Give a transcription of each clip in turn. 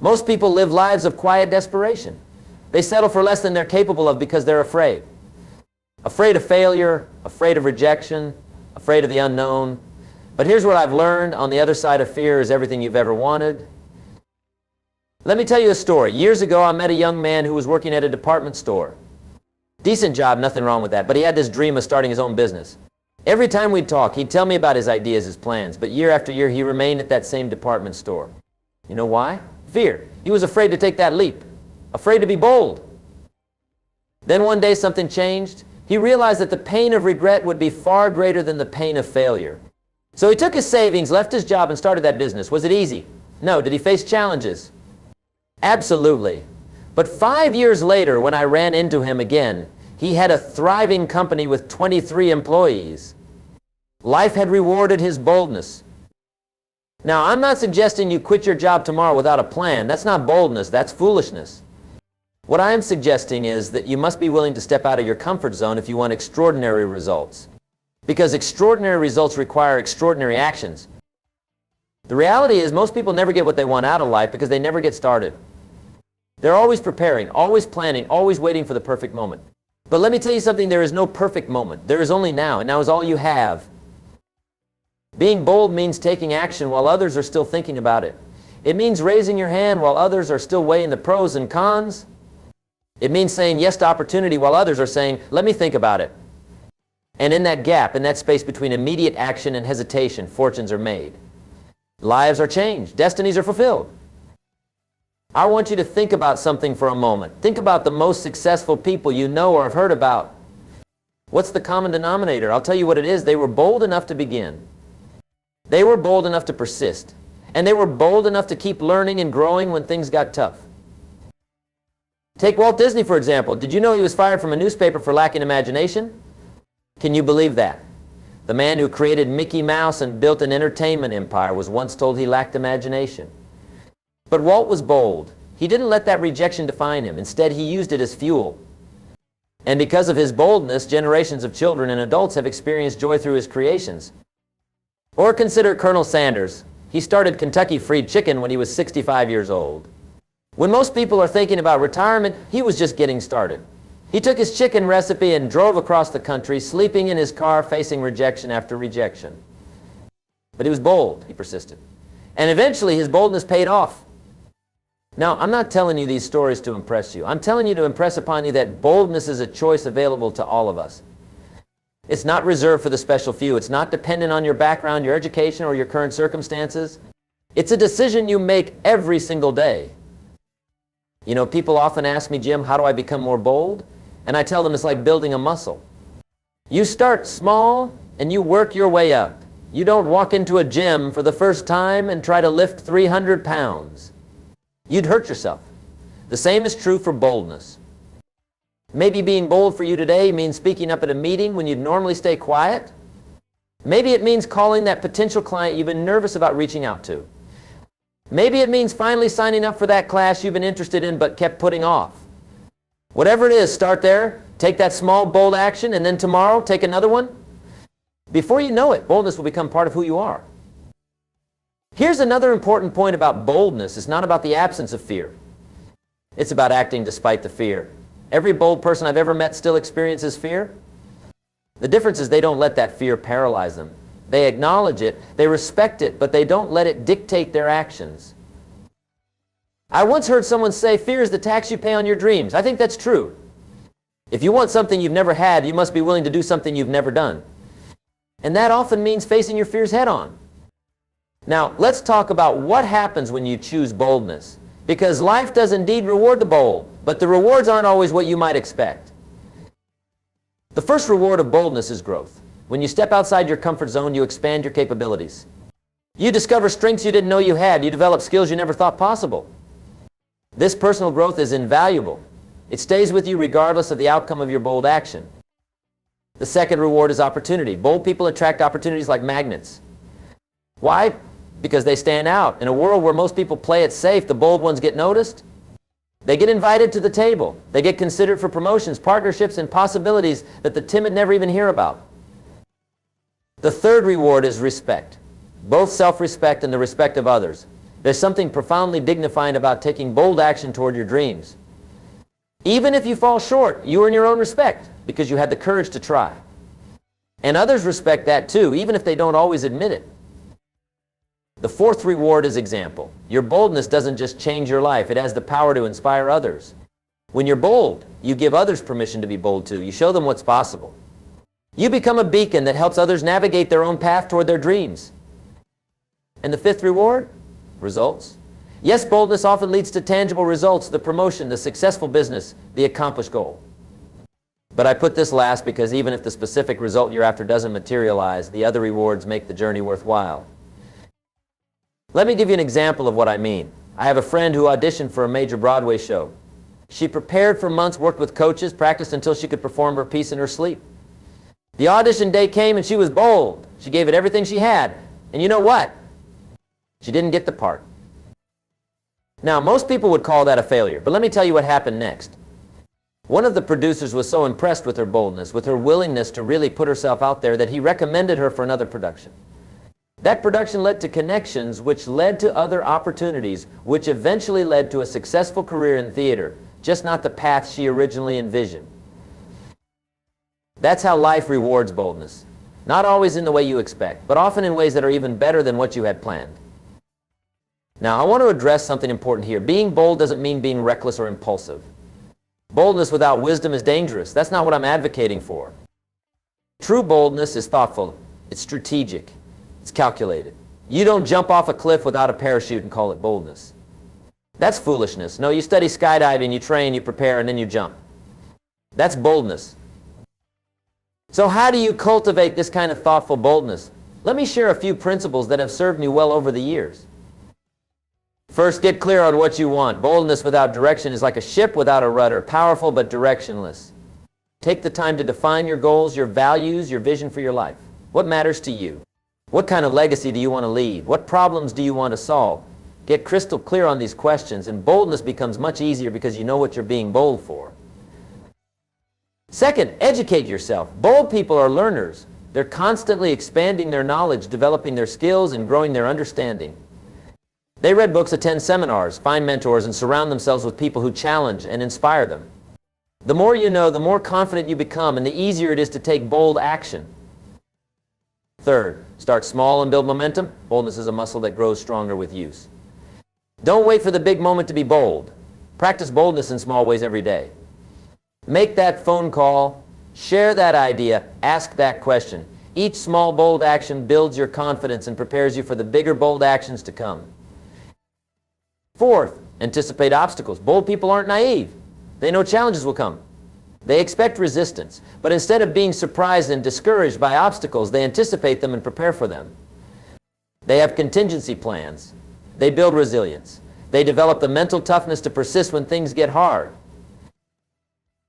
Most people live lives of quiet desperation. They settle for less than they're capable of because they're afraid. Afraid of failure, afraid of rejection, afraid of the unknown. But here's what I've learned: on the other side of fear is everything you've ever wanted. Let me tell you a story. Years ago, I met a young man who was working at a department store. Decent job, nothing wrong with that, but he had this dream of starting his own business. Every time we'd talk, he'd tell me about his ideas, his plans, but year after year, he remained at that same department store. You know why? Fear. He was afraid to take that leap, afraid to be bold. Then one day something changed. He realized that the pain of regret would be far greater than the pain of failure. So he took his savings, left his job, and started that business. Was it easy? No. Did he face challenges? Absolutely. But 5 years later, when I ran into him again, he had a thriving company with 23 employees. Life had rewarded his boldness. Now, I'm not suggesting you quit your job tomorrow without a plan. That's not boldness, that's foolishness. What I am suggesting is that you must be willing to step out of your comfort zone if you want extraordinary results. Because extraordinary results require extraordinary actions. The reality is most people never get what they want out of life because they never get started. They're always preparing, always planning, always waiting for the perfect moment. But let me tell you something, there is no perfect moment. There is only now, and now is all you have. Being bold means taking action while others are still thinking about it. It means raising your hand while others are still weighing the pros and cons. It means saying yes to opportunity while others are saying, let me think about it. And in that gap, in that space between immediate action and hesitation, fortunes are made. Lives are changed. Destinies are fulfilled. I want you to think about something for a moment. Think about the most successful people you know or have heard about. What's the common denominator? I'll tell you what it is. They were bold enough to begin. They were bold enough to persist. And they were bold enough to keep learning and growing when things got tough. Take Walt Disney, for example. Did you know he was fired from a newspaper for lacking imagination? Can you believe that? The man who created Mickey Mouse and built an entertainment empire was once told he lacked imagination. But Walt was bold. He didn't let that rejection define him. Instead, he used it as fuel. And because of his boldness, generations of children and adults have experienced joy through his creations. Or consider Colonel Sanders. He started Kentucky Fried Chicken when he was 65 years old. When most people are thinking about retirement, he was just getting started. He took his chicken recipe and drove across the country, sleeping in his car, facing rejection after rejection. But he was bold. He persisted. And eventually, his boldness paid off. Now, I'm not telling you these stories to impress you. I'm telling you to impress upon you that boldness is a choice available to all of us. It's not reserved for the special few. It's not dependent on your background, your education, or your current circumstances. It's a decision you make every single day. You know, people often ask me, Jim, how do I become more bold? And I tell them it's like building a muscle. You start small and you work your way up. You don't walk into a gym for the first time and try to lift 300 pounds. You'd hurt yourself. The same is true for boldness. Maybe being bold for you today means speaking up at a meeting when you'd normally stay quiet. Maybe it means calling that potential client you've been nervous about reaching out to. Maybe it means finally signing up for that class you've been interested in but kept putting off. Whatever it is, start there, take that small, bold action, and then tomorrow, take another one. Before you know it, boldness will become part of who you are. Here's another important point about boldness. It's not about the absence of fear. It's about acting despite the fear. Every bold person I've ever met still experiences fear. The difference is they don't let that fear paralyze them. They acknowledge it, they respect it, but they don't let it dictate their actions. I once heard someone say, fear is the tax you pay on your dreams. I think that's true. If you want something you've never had, you must be willing to do something you've never done. And that often means facing your fears head on. Now, let's talk about what happens when you choose boldness. Because life does indeed reward the bold, but the rewards aren't always what you might expect. The first reward of boldness is growth. When you step outside your comfort zone, you expand your capabilities. You discover strengths you didn't know you had. You develop skills you never thought possible. This personal growth is invaluable. It stays with you regardless of the outcome of your bold action. The second reward is opportunity. Bold people attract opportunities like magnets. Why? Because they stand out. In a world where most people play it safe, the bold ones get noticed. They get invited to the table. They get considered for promotions, partnerships, and possibilities that the timid never even hear about. The third reward is respect, both self-respect and the respect of others. There's something profoundly dignifying about taking bold action toward your dreams. Even if you fall short, you earn your own respect because you had the courage to try. And others respect that too, even if they don't always admit it. The fourth reward is example. Your boldness doesn't just change your life, it has the power to inspire others. When you're bold, you give others permission to be bold too. You show them what's possible. You become a beacon that helps others navigate their own path toward their dreams. And the fifth reward? Results. Yes, boldness often leads to tangible results, the promotion, the successful business, the accomplished goal. But I put this last because even if the specific result you're after doesn't materialize, the other rewards make the journey worthwhile. Let me give you an example of what I mean. I have a friend who auditioned for a major Broadway show. She prepared for months, worked with coaches, practiced until she could perform her piece in her sleep. The audition day came and she was bold. She gave it everything she had. And you know what? She didn't get the part. Now, most people would call that a failure, but let me tell you what happened next. One of the producers was so impressed with her boldness, with her willingness to really put herself out there, that he recommended her for another production. That production led to connections, which led to other opportunities, which eventually led to a successful career in theater, just not the path she originally envisioned. That's how life rewards boldness. Not always in the way you expect, but often in ways that are even better than what you had planned. Now, I want to address something important here. Being bold doesn't mean being reckless or impulsive. Boldness without wisdom is dangerous. That's not what I'm advocating for. True boldness is thoughtful. It's strategic. It's calculated. You don't jump off a cliff without a parachute and call it boldness. That's foolishness. No, you study skydiving, you train, you prepare, and then you jump. That's boldness. So how do you cultivate this kind of thoughtful boldness? Let me share a few principles that have served me well over the years. First, get clear on what you want. Boldness without direction is like a ship without a rudder, powerful but directionless. Take the time to define your goals, your values, your vision for your life. What matters to you? What kind of legacy do you want to leave? What problems do you want to solve? Get crystal clear on these questions, and boldness becomes much easier because you know what you're being bold for. Second, educate yourself. Bold people are learners. They're constantly expanding their knowledge, developing their skills, and growing their understanding. They read books, attend seminars, find mentors, and surround themselves with people who challenge and inspire them. The more you know, the more confident you become, and the easier it is to take bold action. Third, start small and build momentum. Boldness is a muscle that grows stronger with use. Don't wait for the big moment to be bold. Practice boldness in small ways every day. Make that phone call, share that idea, ask that question. Each small bold action builds your confidence and prepares you for the bigger bold actions to come. Fourth, anticipate obstacles. Bold people aren't naive. They know challenges will come. They expect resistance, but instead of being surprised and discouraged by obstacles, they anticipate them and prepare for them. They have contingency plans. They build resilience. They develop the mental toughness to persist when things get hard.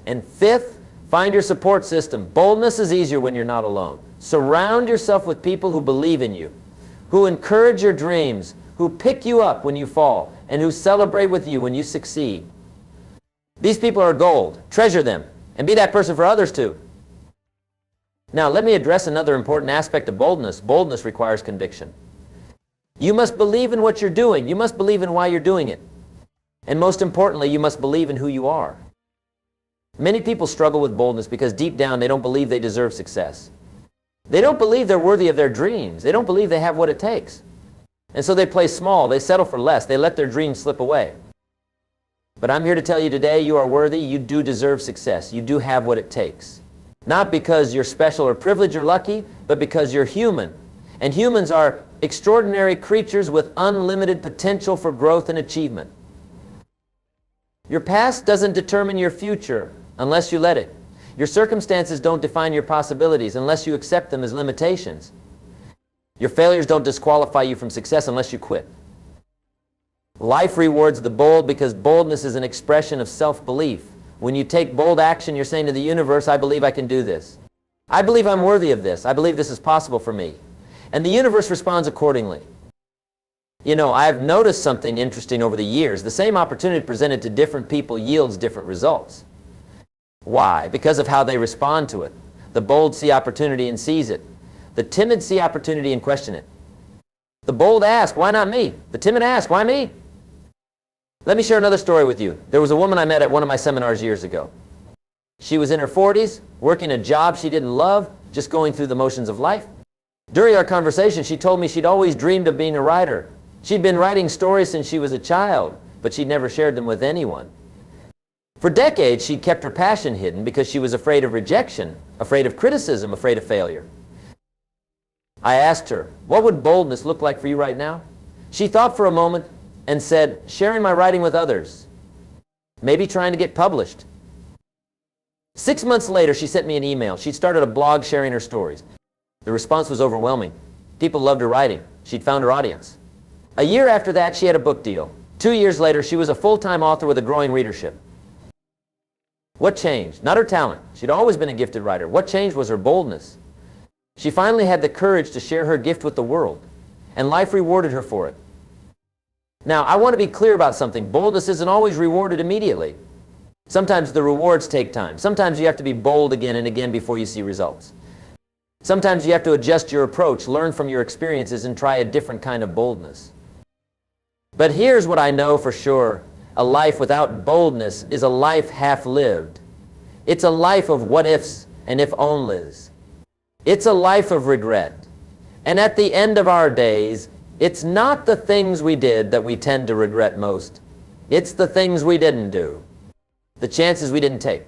And fifth, find your support system. Boldness is easier when you're not alone. Surround yourself with people who believe in you, who encourage your dreams, who pick you up when you fall, and who celebrate with you when you succeed. These people are gold. Treasure them, and be that person for others too. Now, let me address another important aspect of boldness. Boldness requires conviction. You must believe in what you're doing. You must believe in why you're doing it. And most importantly, you must believe in who you are. Many people struggle with boldness because deep down they don't believe they deserve success. They don't believe they're worthy of their dreams. They don't believe they have what it takes. And so they play small. They settle for less. They let their dreams slip away. But I'm here to tell you today, you are worthy. You do deserve success. You do have what it takes. Not because you're special or privileged or lucky, but because you're human. And humans are extraordinary creatures with unlimited potential for growth and achievement. Your past doesn't determine your future unless you let it. Your circumstances don't define your possibilities unless you accept them as limitations. Your failures don't disqualify you from success unless you quit. Life rewards the bold because boldness is an expression of self-belief. When you take bold action, you're saying to the universe, I believe I can do this. I believe I'm worthy of this. I believe this is possible for me. And the universe responds accordingly. You know, I've noticed something interesting over the years. The same opportunity presented to different people yields different results. Why? Because of how they respond to it. The bold see opportunity and seize it. The timid see opportunity and question it. The bold ask, why not me? The timid ask, why me? Let me share another story with you. There was a woman I met at one of my seminars years ago. She was in her 40s, working a job she didn't love, just going through the motions of life. During our conversation, she told me she'd always dreamed of being a writer. She'd been writing stories since she was a child, but she'd never shared them with anyone. For decades, she'd kept her passion hidden because she was afraid of rejection, afraid of criticism, afraid of failure. I asked her, what would boldness look like for you right now? She thought for a moment and said, sharing my writing with others, maybe trying to get published. 6 months later, she sent me an email. She'd started a blog sharing her stories. The response was overwhelming. People loved her writing. She'd found her audience. A year after that, she had a book deal. 2 years later, she was a full-time author with a growing readership. What changed? Not her talent. She'd always been a gifted writer. What changed was her boldness. She finally had the courage to share her gift with the world, and life rewarded her for it. Now, I want to be clear about something. Boldness isn't always rewarded immediately. Sometimes the rewards take time. Sometimes you have to be bold again and again before you see results. Sometimes you have to adjust your approach, learn from your experiences, and try a different kind of boldness. But here's what I know for sure. A life without boldness is a life half-lived. It's a life of what-ifs and if-onlys. It's a life of regret. And at the end of our days, it's not the things we did that we tend to regret most. It's the things we didn't do. The chances we didn't take.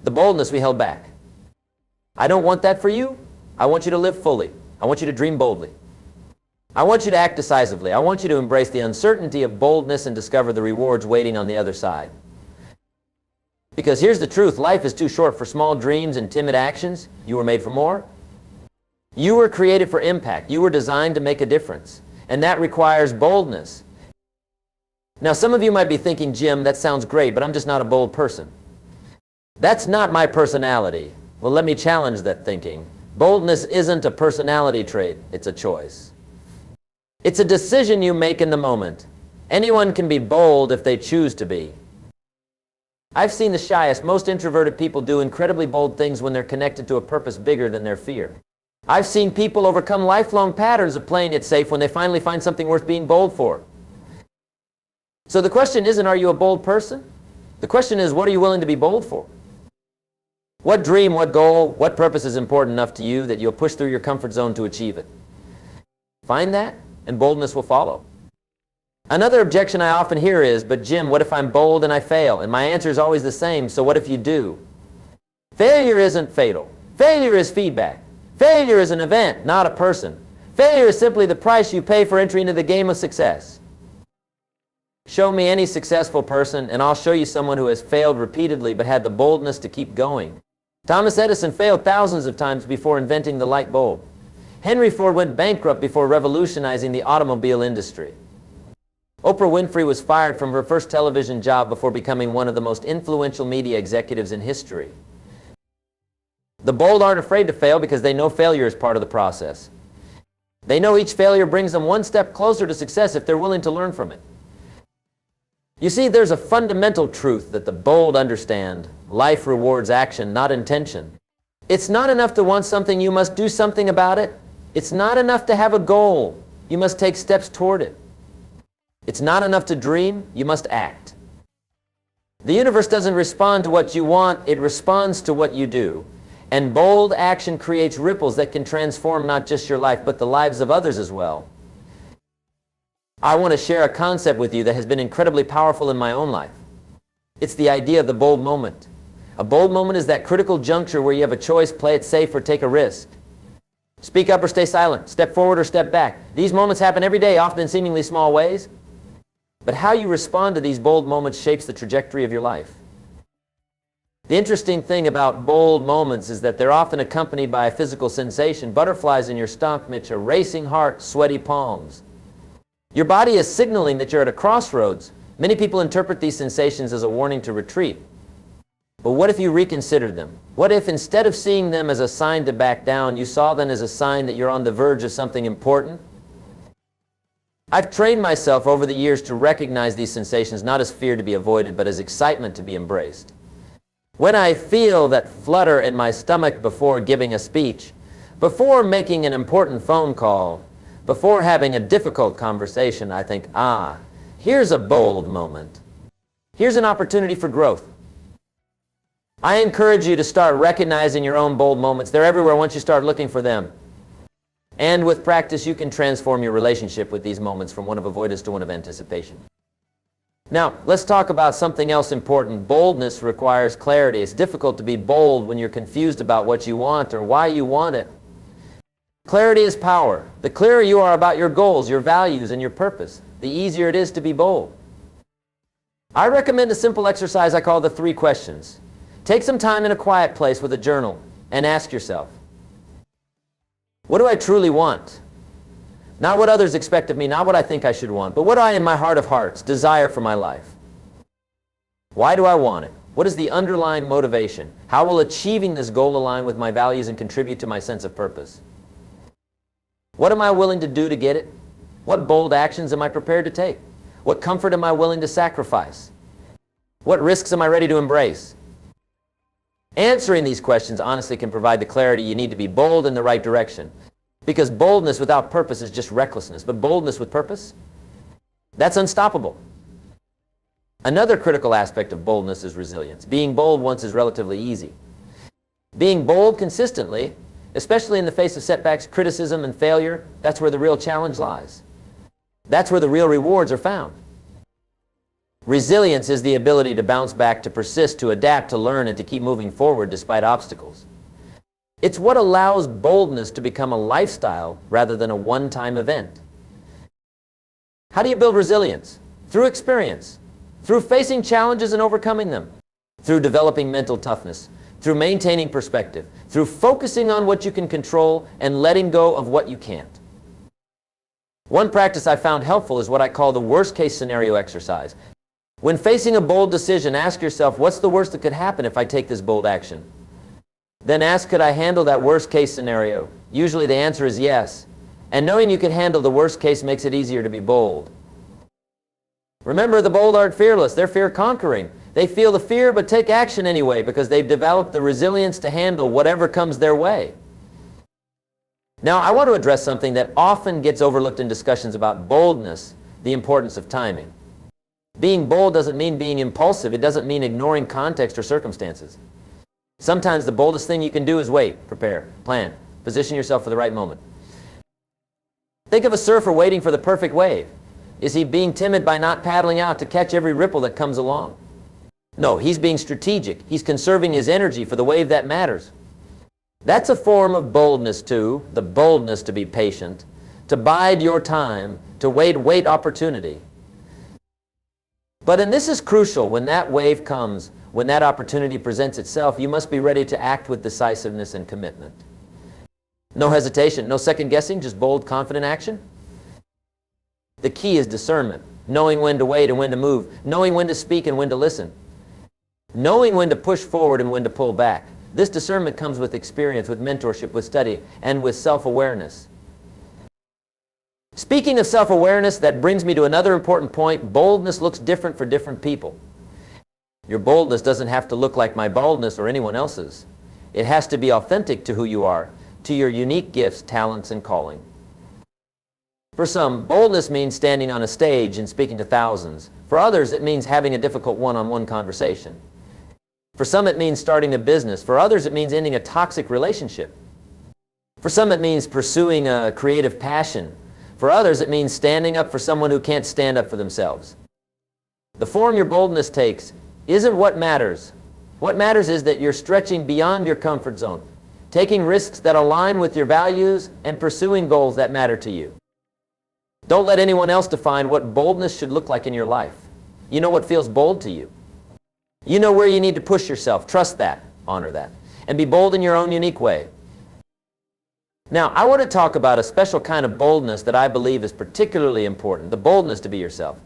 The boldness we held back. I don't want that for you. I want you to live fully. I want you to dream boldly. I want you to act decisively. I want you to embrace the uncertainty of boldness and discover the rewards waiting on the other side. Because here's the truth. Life is too short for small dreams and timid actions. You were made for more. You were created for impact. You were designed to make a difference. And that requires boldness. Now, some of you might be thinking, Jim, that sounds great, but I'm just not a bold person. That's not my personality. Well, let me challenge that thinking. Boldness isn't a personality trait. It's a choice. It's a decision you make in the moment. Anyone can be bold if they choose to be. I've seen the shyest, most introverted people do incredibly bold things when they're connected to a purpose bigger than their fear. I've seen people overcome lifelong patterns of playing it safe when they finally find something worth being bold for. So the question isn't, are you a bold person? The question is, what are you willing to be bold for? What dream, what goal, what purpose is important enough to you that you'll push through your comfort zone to achieve it? Find that, and boldness will follow. Another objection I often hear is, but Jim, what if I'm bold and I fail? And my answer is always the same, so what if you do? Failure isn't fatal. Failure is feedback. Failure is an event, not a person. Failure is simply the price you pay for entry into the game of success. Show me any successful person, and I'll show you someone who has failed repeatedly but had the boldness to keep going. Thomas Edison failed thousands of times before inventing the light bulb. Henry Ford went bankrupt before revolutionizing the automobile industry. Oprah Winfrey was fired from her first television job before becoming one of the most influential media executives in history. The bold aren't afraid to fail because they know failure is part of the process. They know each failure brings them one step closer to success if they're willing to learn from it. You see, there's a fundamental truth that the bold understand. Life rewards action, not intention. It's not enough to want something, you must do something about it. It's not enough to have a goal. You must take steps toward it. It's not enough to dream, you must act. The universe doesn't respond to what you want, it responds to what you do. And bold action creates ripples that can transform not just your life, but the lives of others as well. I want to share a concept with you that has been incredibly powerful in my own life. It's the idea of the bold moment. A bold moment is that critical juncture where you have a choice, play it safe or take a risk. Speak up or stay silent, step forward or step back. These moments happen every day, often in seemingly small ways. But how you respond to these bold moments shapes the trajectory of your life. The interesting thing about bold moments is that they're often accompanied by a physical sensation, butterflies in your stomach, a racing heart, sweaty palms. Your body is signaling that you're at a crossroads. Many people interpret these sensations as a warning to retreat. But what if you reconsidered them? What if instead of seeing them as a sign to back down, you saw them as a sign that you're on the verge of something important? I've trained myself over the years to recognize these sensations not as fear to be avoided, but as excitement to be embraced. When I feel that flutter in my stomach before giving a speech, before making an important phone call, Before having a difficult conversation, I think, here's a bold moment. Here's an opportunity for growth. I encourage you to start recognizing your own bold moments. They're everywhere once you start looking for them. And with practice, you can transform your relationship with these moments from one of avoidance to one of anticipation. Now, let's talk about something else important. Boldness requires clarity. It's difficult to be bold when you're confused about what you want or why you want it. Clarity is power. The clearer you are about your goals, your values, and your purpose, the easier it is to be bold. I recommend a simple exercise I call the 3 questions. Take some time in a quiet place with a journal and ask yourself, what do I truly want? Not what others expect of me, not what I think I should want, but what do I, in my heart of hearts, desire for my life? Why do I want it? What is the underlying motivation? How will achieving this goal align with my values and contribute to my sense of purpose? What am I willing to do to get it? What bold actions am I prepared to take? What comfort am I willing to sacrifice? What risks am I ready to embrace? Answering these questions honestly can provide the clarity you need to be bold in the right direction. Because boldness without purpose is just recklessness. But boldness with purpose, that's unstoppable. Another critical aspect of boldness is resilience. Being bold once is relatively easy. Being bold consistently, especially in the face of setbacks, criticism, and failure, that's where the real challenge lies. That's where the real rewards are found. Resilience is the ability to bounce back, to persist, to adapt, to learn, and to keep moving forward despite obstacles. It's what allows boldness to become a lifestyle rather than a one-time event. How do you build resilience? Through experience, through facing challenges and overcoming them, through developing mental toughness, through maintaining perspective, through focusing on what you can control and letting go of what you can't. One practice I found helpful is what I call the worst-case scenario exercise. When facing a bold decision, ask yourself, what's the worst that could happen if I take this bold action? Then ask, could I handle that worst-case scenario? Usually the answer is yes. And knowing you can handle the worst case makes it easier to be bold. Remember, the bold aren't fearless. They're fear-conquering. They feel the fear but take action anyway because they've developed the resilience to handle whatever comes their way. Now, I want to address something that often gets overlooked in discussions about boldness, the importance of timing. Being bold doesn't mean being impulsive. It doesn't mean ignoring context or circumstances. Sometimes the boldest thing you can do is wait, prepare, plan, position yourself for the right moment. Think of a surfer waiting for the perfect wave. Is he being timid by not paddling out to catch every ripple that comes along? No, he's being strategic. He's conserving his energy for the wave that matters. That's a form of boldness too, the boldness to be patient, to bide your time, to wait opportunity. And this is crucial, when that wave comes, when that opportunity presents itself, you must be ready to act with decisiveness and commitment. No hesitation, no second guessing, just bold, confident action. The key is discernment, knowing when to wait and when to move, knowing when to speak and when to listen, knowing when to push forward and when to pull back. This discernment comes with experience, with mentorship, with study, and with self-awareness. Speaking of self-awareness, that brings me to another important point. Boldness looks different for different people. Your boldness doesn't have to look like my baldness or anyone else's. It has to be authentic to who you are, to your unique gifts, talents, and calling. For some, boldness means standing on a stage and speaking to thousands. For others, it means having a difficult one-on-one conversation. For some, it means starting a business. For others, it means ending a toxic relationship. For some, it means pursuing a creative passion. For others, it means standing up for someone who can't stand up for themselves. The form your boldness takes isn't what matters. What matters is that you're stretching beyond your comfort zone, taking risks that align with your values and pursuing goals that matter to you. Don't let anyone else define what boldness should look like in your life. You know what feels bold to you. You know where you need to push yourself. Trust that, honor that, and be bold in your own unique way. Now, I want to talk about a special kind of boldness that I believe is particularly important, the boldness to be yourself.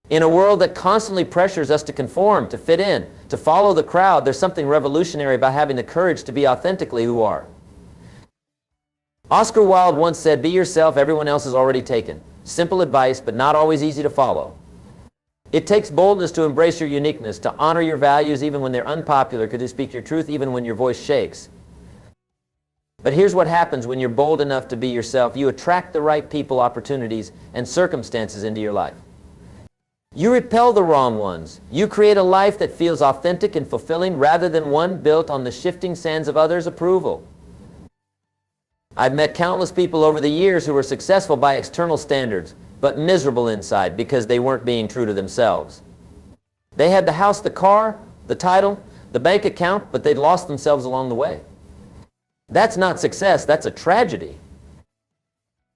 In a world that constantly pressures us to conform, to fit in, to follow the crowd, there's something revolutionary about having the courage to be authentically who you are. Oscar Wilde once said, "Be yourself, everyone else is already taken." Simple advice, but not always easy to follow. It takes boldness to embrace your uniqueness, to honor your values even when they're unpopular, to speak your truth even when your voice shakes. But here's what happens when you're bold enough to be yourself. You attract the right people, opportunities, and circumstances into your life. You repel the wrong ones. You create a life that feels authentic and fulfilling rather than one built on the shifting sands of others' approval. I've met countless people over the years who were successful by external standards, but miserable inside because they weren't being true to themselves. They had the house, the car, the title, the bank account, but they'd lost themselves along the way. That's not success, that's a tragedy.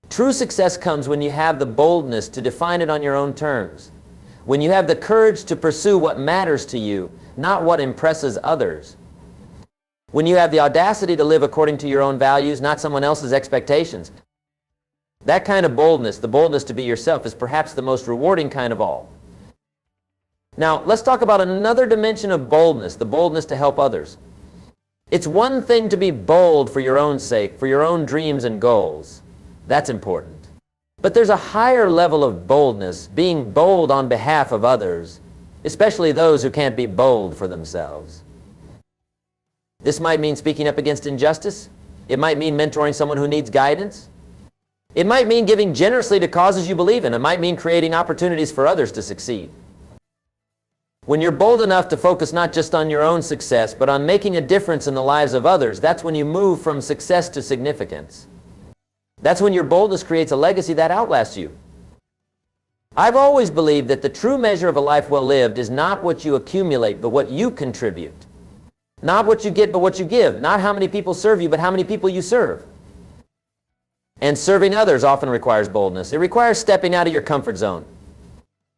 True success comes when you have the boldness to define it on your own terms. When you have the courage to pursue what matters to you, not what impresses others. When you have the audacity to live according to your own values, not someone else's expectations. That kind of boldness, the boldness to be yourself, is perhaps the most rewarding kind of all. Now, let's talk about another dimension of boldness, the boldness to help others. It's one thing to be bold for your own sake, for your own dreams and goals. That's important. But there's a higher level of boldness, being bold on behalf of others, especially those who can't be bold for themselves. This might mean speaking up against injustice. It might mean mentoring someone who needs guidance. It might mean giving generously to causes you believe in. It might mean creating opportunities for others to succeed. When you're bold enough to focus not just on your own success, but on making a difference in the lives of others, that's when you move from success to significance. That's when your boldness creates a legacy that outlasts you. I've always believed that the true measure of a life well lived is not what you accumulate, but what you contribute. Not what you get, but what you give. Not how many people serve you, but how many people you serve. And serving others often requires boldness. It requires stepping out of your comfort zone.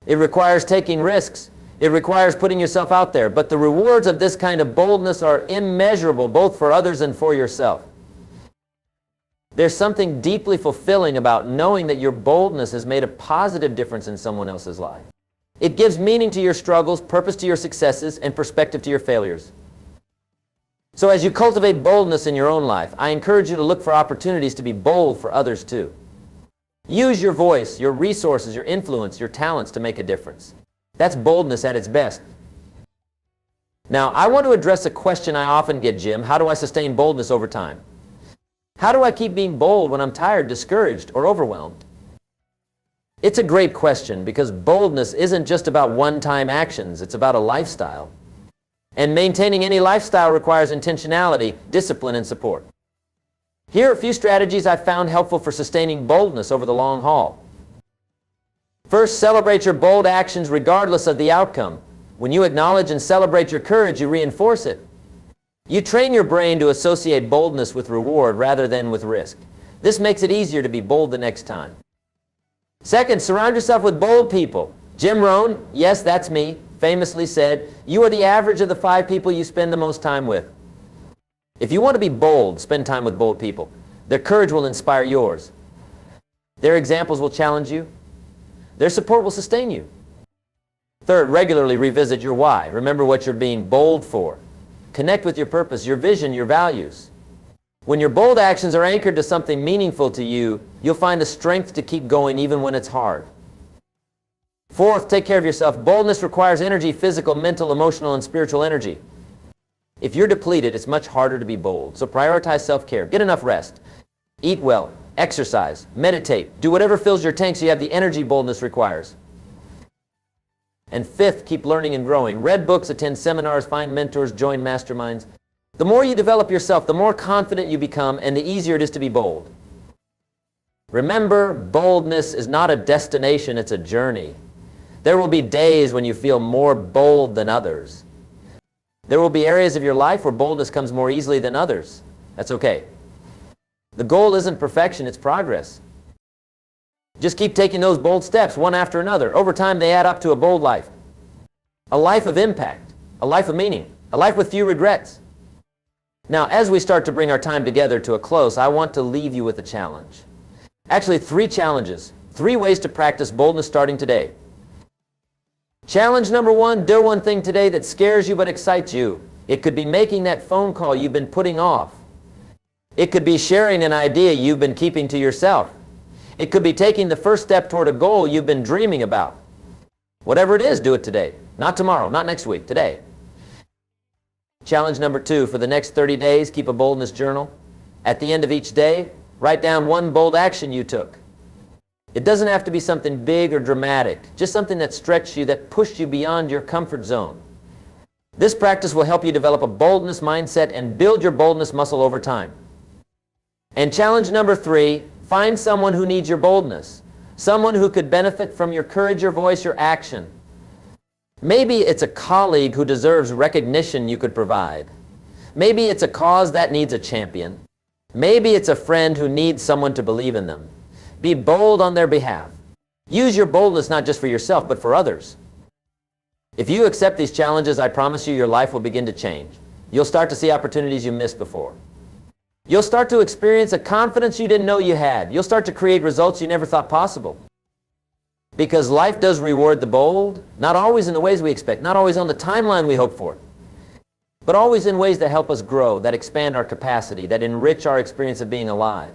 It requires taking risks. It requires putting yourself out there. But the rewards of this kind of boldness are immeasurable, both for others and for yourself. There's something deeply fulfilling about knowing that your boldness has made a positive difference in someone else's life. It gives meaning to your struggles, purpose to your successes, and perspective to your failures. So as you cultivate boldness in your own life, I encourage you to look for opportunities to be bold for others too. Use your voice, your resources, your influence, your talents to make a difference. That's boldness at its best. Now, I want to address a question I often get, Jim. How do I sustain boldness over time? How do I keep being bold when I'm tired, discouraged, or overwhelmed? It's a great question because boldness isn't just about one-time actions. It's about a lifestyle. And maintaining any lifestyle requires intentionality, discipline, and support. Here are a few strategies I've found helpful for sustaining boldness over the long haul. First, celebrate your bold actions regardless of the outcome. When you acknowledge and celebrate your courage, you reinforce it. You train your brain to associate boldness with reward rather than with risk. This makes it easier to be bold the next time. Second, surround yourself with bold people. Jim Rohn, yes, that's me, famously said, "You are the average of the 5 people you spend the most time with." If you want to be bold, spend time with bold people. Their courage will inspire yours. Their examples will challenge you. Their support will sustain you. Third, regularly revisit your why. Remember what you're being bold for. Connect with your purpose, your vision, your values. When your bold actions are anchored to something meaningful to you, you'll find the strength to keep going even when it's hard. Fourth, take care of yourself. Boldness requires energy, physical, mental, emotional, and spiritual energy. If you're depleted, it's much harder to be bold. So prioritize self-care. Get enough rest. Eat well. Exercise. Meditate. Do whatever fills your tank so you have the energy boldness requires. And fifth, keep learning and growing. Read books, attend seminars, find mentors, join masterminds. The more you develop yourself, the more confident you become, and the easier it is to be bold. Remember, boldness is not a destination, it's a journey. There will be days when you feel more bold than others. There will be areas of your life where boldness comes more easily than others. That's okay. The goal isn't perfection, it's progress. Just keep taking those bold steps, one after another. Over time, they add up to a bold life. A life of impact, a life of meaning, a life with few regrets. Now, as we start to bring our time together to a close, I want to leave you with a challenge. Actually, 3 challenges, 3 ways to practice boldness starting today. Challenge number 1, do one thing today that scares you but excites you. It could be making that phone call you've been putting off. It could be sharing an idea you've been keeping to yourself. It could be taking the first step toward a goal you've been dreaming about. Whatever it is, do it today. Not tomorrow, not next week, today. Challenge number 2, for the next 30 days, keep a boldness journal. At the end of each day, write down one bold action you took. It doesn't have to be something big or dramatic, just something that stretched you, that pushed you beyond your comfort zone. This practice will help you develop a boldness mindset and build your boldness muscle over time. And challenge number 3, find someone who needs your boldness, someone who could benefit from your courage, your voice, your action. Maybe it's a colleague who deserves recognition you could provide. Maybe it's a cause that needs a champion. Maybe it's a friend who needs someone to believe in them. Be bold on their behalf. Use your boldness not just for yourself, but for others. If you accept these challenges, I promise you your life will begin to change. You'll start to see opportunities you missed before. You'll start to experience a confidence you didn't know you had. You'll start to create results you never thought possible. Because life does reward the bold, not always in the ways we expect, not always on the timeline we hope for, but always in ways that help us grow, that expand our capacity, that enrich our experience of being alive.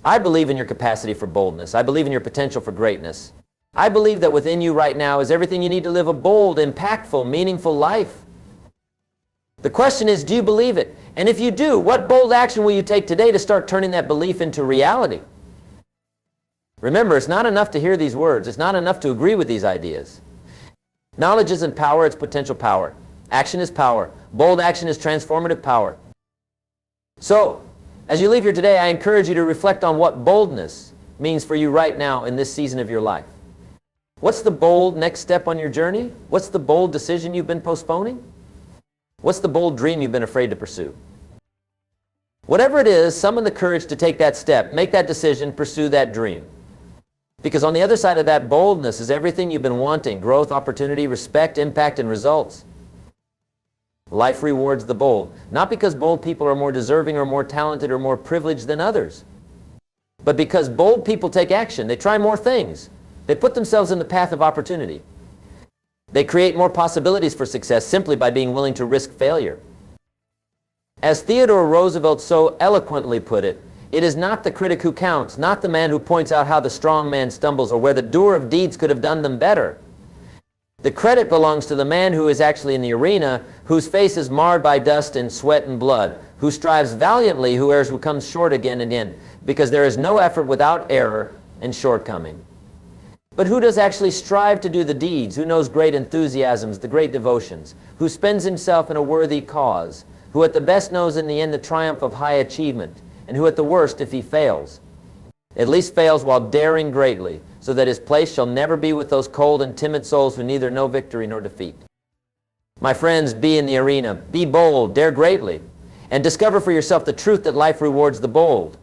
I believe in your capacity for boldness. I believe in your potential for greatness. I believe that within you right now is everything you need to live a bold, impactful, meaningful life. The question is, do you believe it? And if you do, what bold action will you take today to start turning that belief into reality? Remember, it's not enough to hear these words. It's not enough to agree with these ideas. Knowledge isn't power, it's potential power. Action is power. Bold action is transformative power. So, as you leave here today, I encourage you to reflect on what boldness means for you right now in this season of your life. What's the bold next step on your journey? What's the bold decision you've been postponing? What's the bold dream you've been afraid to pursue? Whatever it is, summon the courage to take that step, make that decision, pursue that dream. Because on the other side of that boldness is everything you've been wanting: growth, opportunity, respect, impact, and results. Life rewards the bold, not because bold people are more deserving or more talented or more privileged than others, but because bold people take action. They try more things. They put themselves in the path of opportunity. They create more possibilities for success simply by being willing to risk failure. As Theodore Roosevelt so eloquently put it, it is not the critic who counts, not the man who points out how the strong man stumbles or where the doer of deeds could have done them better. The credit belongs to the man who is actually in the arena, whose face is marred by dust and sweat and blood, who strives valiantly, who comes short again and again, because there is no effort without error and shortcoming. But who does actually strive to do the deeds, who knows great enthusiasms, the great devotions, who spends himself in a worthy cause, who at the best knows in the end the triumph of high achievement, and who at the worst, if he fails, at least fails while daring greatly, so that his place shall never be with those cold and timid souls who neither know victory nor defeat. My friends, be in the arena, be bold, dare greatly, and discover for yourself the truth that life rewards the bold.